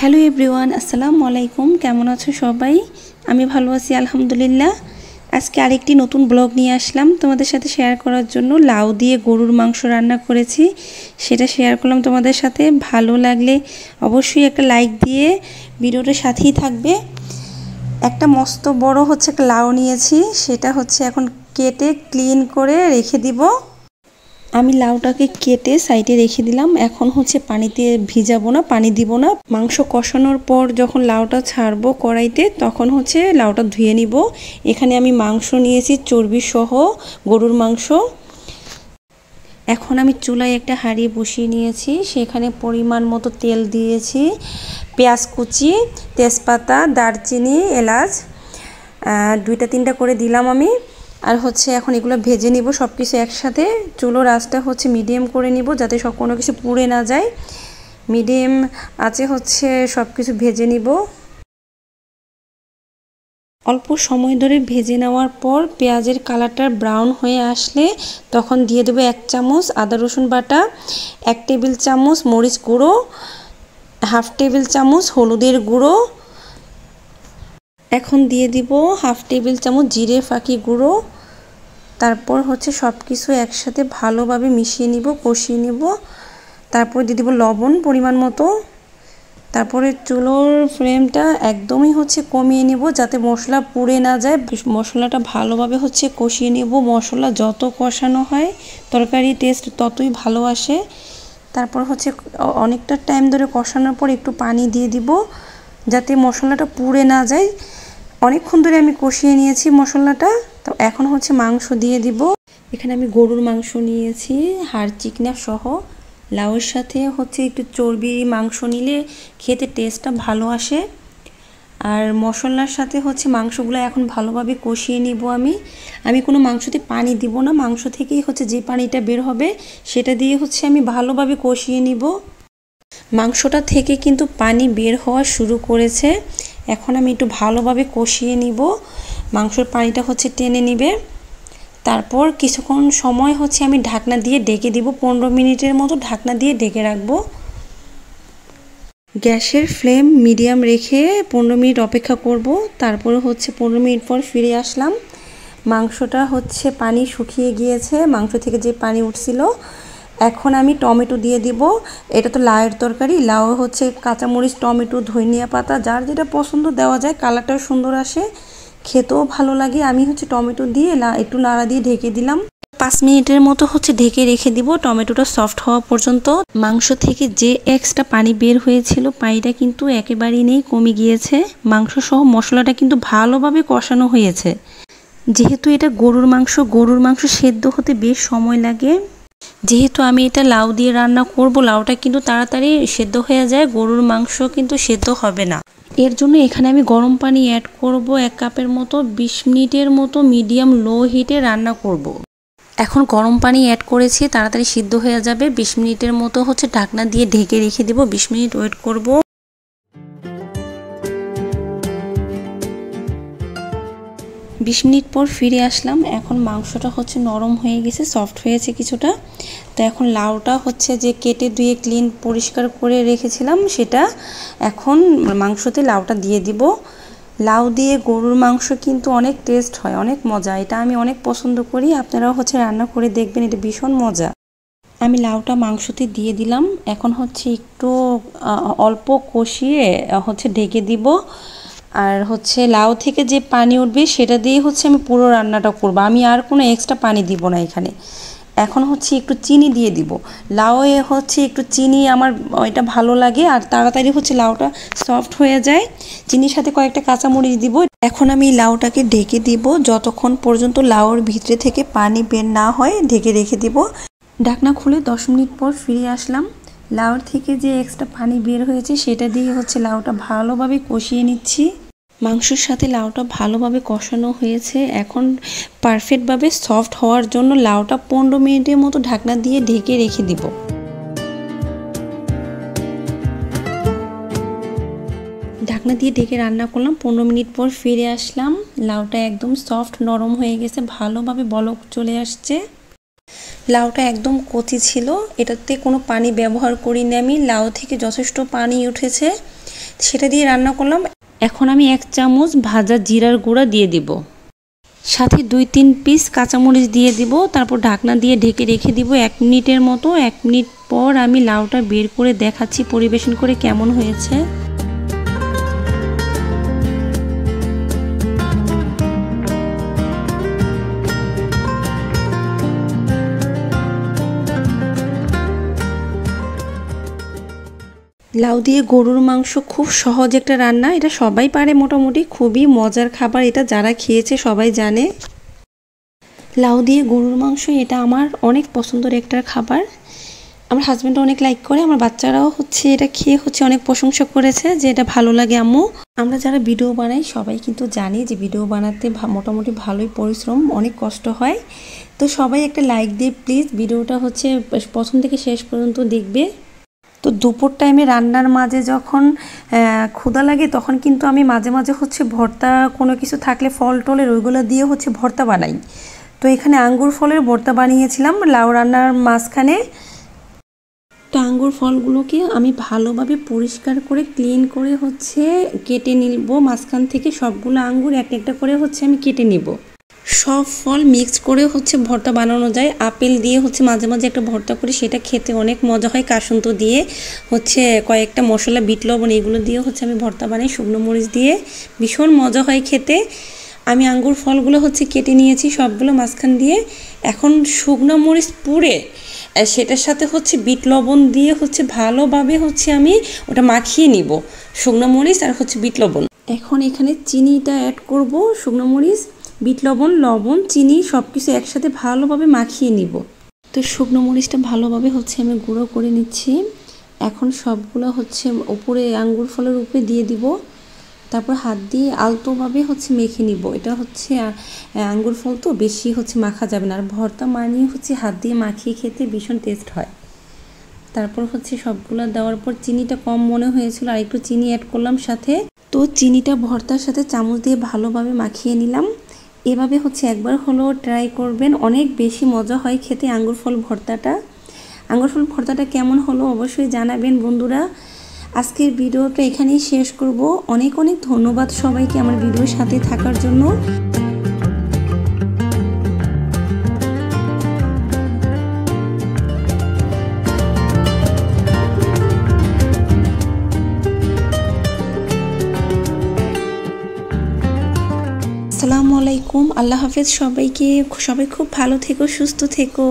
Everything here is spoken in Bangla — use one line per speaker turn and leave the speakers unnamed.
হ্যালো এভরিওয়ান, আসসালামু আলাইকুম। কেমন আছো সবাই? আমি ভালো আছি আলহামদুলিল্লাহ। আজকে আরেকটি নতুন ব্লগ নিয়ে আসলাম তোমাদের সাথে শেয়ার করার জন্য। লাউ দিয়ে গরুর মাংস রান্না করেছি, সেটা শেয়ার করলাম তোমাদের সাথে। ভালো লাগলে অবশ্যই একটা লাইক দিয়ে ভিডিওটার সাথেই থাকবে। একটা মস্ত বড় একটা লাউ নিয়েছি, সেটা এখন কেটে ক্লিন করে রেখে দিব। আমি লাউটাকে কেটে সাইডে রেখে দিলাম। এখন পানিতে ভিজাবো না, পানি দিব না। মাংস কষানোর পর যখন লাউটা ছাড়বো কড়াইতে, তখন লাউটা ধুয়ে নিব। এখানে আমি মাংস নিয়েছি চর্বি সহ, গরুর মাংস। এখন আমি চুলায় একটা হাঁড়ি বসিয়ে নিয়েছি, সেখানে পরিমাণ মতো তেল দিয়েছি, পেঁয়াজ কুচি, তেজপাতা, দারচিনি, এলাচ 2-3টা করে দিলাম আমি। আর এখন এগুলো ভেজে নিব সব কিছু একসাথে। চুলোর আঁচটা মিডিয়াম করে নিব, যাতে কোনো কিছু পুড়ে না যায়। মিডিয়াম আঁচে সব কিছু ভেজে নিব। অল্প সময় ধরে ভেজে নেওয়ার পর পেঁয়াজের কালারটা ব্রাউন হয়ে আসলে তখন দিয়ে দেবো 1 চামচ আদা রসুন বাটা, 1 টেবিল চামচ মরিচ গুঁড়ো, 1/2 টেবিল চামচ হলুদের গুঁড়ো। এখন দিয়ে দিব 1/2 টেবিল চামচ জিরে ফাঁকি গুঁড়ো। তারপর সব কিছু একসাথে ভালোভাবে মিশিয়ে নিব, কষিয়ে নিব। তারপর দিয়ে দিব লবণ পরিমাণ মতো। তারপরে চুলোর ফ্লেমটা একদমই কমিয়ে নিব, যাতে মশলা পুড়ে না যায়। মশলাটা ভালোভাবে কষিয়ে নিব। মশলা যত কষানো হয় তরকারি টেস্ট ততই ভালো আসে। তারপর অনেকটা টাইম ধরে কষানোর পর একটু পানি দিয়ে দিব, যাতে মশলাটা পুড়ে না যায়। অনেকক্ষণ ধরে আমি কষিয়ে নিয়েছি মশলাটা। তো এখন মাংস দিয়ে দিব। এখানে আমি গরুর মাংস নিয়েছি, হাড় চিকনা সহ। লাউয়ের সাথে একটু চর্বি মাংস নিলে খেতে টেস্টটা ভালো আসে। আর মশলার সাথে মাংসগুলো এখন ভালোভাবে কষিয়ে নিব। আমি কোনো মাংসতে পানি দিব না, মাংস থেকেই যে পানিটা বের হবে সেটা দিয়ে আমি ভালোভাবে কষিয়ে নিব। মাংসটা থেকে কিন্তু পানি বের হওয়া শুরু করেছে। এখন আমি একটু ভালোভাবে কষিয়ে নিব। মাংসের পানিটা টেনে নিবে। তারপর কিছুক্ষণ সময় আমি ঢাকনা দিয়ে ঢেকে দিব। 15 মিনিটের মতো ঢাকনা দিয়ে ঢেকে রাখবো। গ্যাসের ফ্লেম মিডিয়াম রেখে 15 মিনিট অপেক্ষা করব। তারপরে 15 মিনিট পর ফিরে আসলাম। মাংসটা পানি শুকিয়ে গিয়েছে, মাংস থেকে যে পানি উঠছিল। এখন আমি টমেটো দিয়ে দিব। এটা তো লাউয়ের তরকারি, লাউ কাঁচামরিচ, টমেটো, ধনিয়া পাতা, যার যেটা পছন্দ দেওয়া যায়। কালারটাও সুন্দর আসে, খেতেও ভালো লাগে। আমি টমেটো দিয়ে একটু নাড়া দিয়ে ঢেকে দিলাম। 5 মিনিটের মতো ঢেকে রেখে দিব, টমেটোটা সফট হওয়া পর্যন্ত। মাংস থেকে যে এক্সট্রা পানি বের হয়েছিল, পানিটা কিন্তু একেবারেই নেই, কমে গিয়েছে। মাংস সহ মশলাটা কিন্তু ভালোভাবে কষানো হয়েছে। যেহেতু এটা গরুর মাংস সেদ্ধ হতে বেশ সময় লাগে। যেহেতু আমি এটা লাউ দিয়ে রান্না করব, লাউটা কিন্তু তাড়াতাড়ি সেদ্ধ হয়ে যায়, গরুর মাংস কিন্তু সেদ্ধ হবে না। এর জন্য এখানে আমি গরম পানি অ্যাড করব 1 কাপের মতো। 20 মিনিটের মতো মিডিয়াম লো হিটে রান্না করব। এখন গরম পানি অ্যাড করেছি, তাড়াতাড়ি সিদ্ধ হয়ে যাবে। 20 মিনিটের মতো ঢাকনা দিয়ে ঢেকে রেখে দিব। 20 মিনিট ওয়েট করব। 20 মিনিট পর ফিরে আসলাম। এখন মাংসটা নরম হয়ে গেছে, সফট হয়েছে কিছুটা। তো এখন লাউটা যে কেটে ধুয়ে ক্লিন পরিষ্কার করে রেখেছিলাম, সেটা এখন মাংসতে লাউটা দিয়ে দিব। লাউ দিয়ে গরুর মাংস কিন্তু অনেক টেস্ট হয়, অনেক মজা। এটা আমি অনেক পছন্দ করি। আপনারাও রান্না করে দেখবেন, এটা ভীষণ মজা। আমি লাউটা মাংসতে দিয়ে দিলাম। এখন একটু অল্প কষিয়ে ঢেকে দিব। আর লাউ থেকে যে পানি উঠবে সেটা দিয়ে আমি পুরো রান্নাটা করব। আমি আর কোনো এক্সট্রা পানি দিব না এখানে। এখন একটু চিনি দিয়ে দিব। লাউয়ে একটু চিনি আমার এটা ভালো লাগে, আর তাড়াতাড়ি লাউটা সফট হয়ে যায়। চিনির সাথে কয়েকটা কাঁচামরিচ দিব। এখন আমি লাউটাকে ঢেকে দিব যতক্ষণ পর্যন্ত লাউর ভিতরে থেকে পানি বের না হয়, ঢেকে রেখে দিব। ঢাকনা খুলে 10 মিনিট পর ফিরে আসলাম। লাউর থেকে যে এক্সট্রা পানি বের হয়েছে সেটা দিয়ে লাউটা ভালোভাবে কষিয়ে নিচ্ছি। মাংসের সাথে লাউটা ভালোভাবে কষানো হয়েছে। এখন পারফেক্টভাবে সফট হওয়ার জন্য লাউটা 15 মিনিটের মতো ঢাকনা দিয়ে ঢেকে রেখে দিব। ঢাকনা দিয়ে ঢেকে রান্না করলাম। 15 মিনিট পর ফিরে আসলাম। লাউটা একদম সফট নরম হয়ে গেছে, ভালোভাবে বলক চলে আসছে। লাউটা একদম কচি ছিল, এটাতে কোনো পানি ব্যবহার করিনি আমি। লাউ থেকে যথেষ্ট পানি উঠেছে। সেটা দিয়ে রান্না করলাম। এখন আমি 1 চামচ ভাজা জিরার গুঁড়া দিয়ে দিব, সাথে 2-3 পিস কাঁচামরিচ দিয়ে দিব। তারপর ঢাকনা দিয়ে ঢেকে রেখে দিব 1 মিনিটের মতো। 1 মিনিট পর আমি লাউটা বের করে দেখাচ্ছি পরিবেশন করে কেমন হয়েছে। লাউ দিয়ে গরুর মাংস খুব সহজ একটা রান্না, এটা সবাই পারে মোটামুটি, খুবই মজার খাবার এটা, যারা খেয়েছে সবাই জানে। লাউ দিয়ে গরুর মাংস এটা আমার অনেক পছন্দের একটা খাবার, আমার হাজব্যান্ড অনেক লাইক করে, আমার বাচ্চারাও হচ্ছে এটা খেয়ে হচ্ছে অনেক প্রশংসা করেছে যে এটা ভালো লাগে আম্মু। আমরা যারা ভিডিও বানাই সবাই কিন্তু জানি যে ভিডিও বানাতে মোটামুটি ভালোই পরিশ্রম, অনেক কষ্ট হয়। তো সবাই একটা লাইক দিয়ে প্লিজ ভিডিওটা হচ্ছে প্রথম থেকে শেষ পর্যন্ত দেখবে। তো দুপুর টাইমে রান্নার মাঝে যখন ক্ষুধা লাগে তখন কিন্তু আমি মাঝে মাঝে হচ্ছে ভর্তা কোনো কিছু থাকলে ফল টলের ওইগুলো দিয়ে হচ্ছে ভর্তা বানাই। তো এখানে আঙ্গুর ফলের ভর্তা বানিয়েছিলাম লাউ রান্নার মাঝখানে। তো আঙ্গুর ফলগুলোকে আমি ভালোভাবে পরিষ্কার করে ক্লিন করে হচ্ছে কেটে নিব, মাঝখান থেকে সবগুলো আঙ্গুর একটা করে হচ্ছে আমি কেটে নিব। সব ফল মিক্স করে হচ্ছে ভর্তা বানানো যায়। আপেল দিয়ে হচ্ছে মাঝে মাঝে একটা ভর্তা করি, সেটা খেতে অনেক মজা হয়। কাসুন্দ দিয়ে হচ্ছে কয়েকটা মশলা, বিট লবণ এগুলো দিয়ে হচ্ছে আমি ভর্তা বানাই, শুকনো মরিচ দিয়ে, ভীষণ মজা হয় খেতে। আমি আঙ্গুর ফলগুলো হচ্ছে কেটে নিয়েছি সবগুলো মাঝখান দিয়ে। এখন শুকনো মরিচ পুড়ে সেটার সাথে হচ্ছে বিট লবণ দিয়ে হচ্ছে ভালোভাবে হচ্ছে আমি ওটা মাখিয়ে নিব, শুকনো মরিচ আর হচ্ছে বিট লবণ। এখন এখানে চিনিটা অ্যাড করব, শুকনো মরিচ, বিট লবণ, লবণ, চিনি সব কিছু একসাথে ভালোভাবে মাখিয়ে নিব। তো শুকনো মরিচটা ভালোভাবে হচ্ছে আমি গুঁড়ো করে নিচ্ছি। এখন সবগুলো হচ্ছে উপরে আঙ্গুর ফলের উপরে দিয়ে দিব, তারপর হাত দিয়ে আলতোভাবে হচ্ছে মেখে নিব। এটা হচ্ছে আঙ্গুর ফল তো বেশি হচ্ছে মাখা যাবে না, আর ভর্তা মানিয়ে হচ্ছে হাত দিয়ে মাখিয়ে খেতে ভীষণ টেস্ট হয়। তারপর হচ্ছে সবগুলো দেওয়ার পর চিনিটা কম মনে হয়েছিল, আর একটু চিনি অ্যাড করলাম সাথে। তো চিনিটা ভর্তার সাথে চামচ দিয়ে ভালোভাবে মাখিয়ে নিলাম। এভাবে হচ্ছে একবার হলেও ট্রাই করবেন, অনেক বেশি মজা হয় খেতে আঙ্গুর ফল ভর্তাটা। আঙ্গুর ফল ভর্তাটা কেমন হলো অবশ্যই জানাবেন বন্ধুরা। আজকের ভিডিওটা এখানেই শেষ করব। অনেক অনেক ধন্যবাদ সবাইকে আমার ভিডিওর সাথে থাকার জন্য। আসসালামু আলাইকুম, আল্লাহ হাফেজ সবাইকে। সবাই খুব ভালো থেকো, সুস্থ থেকো।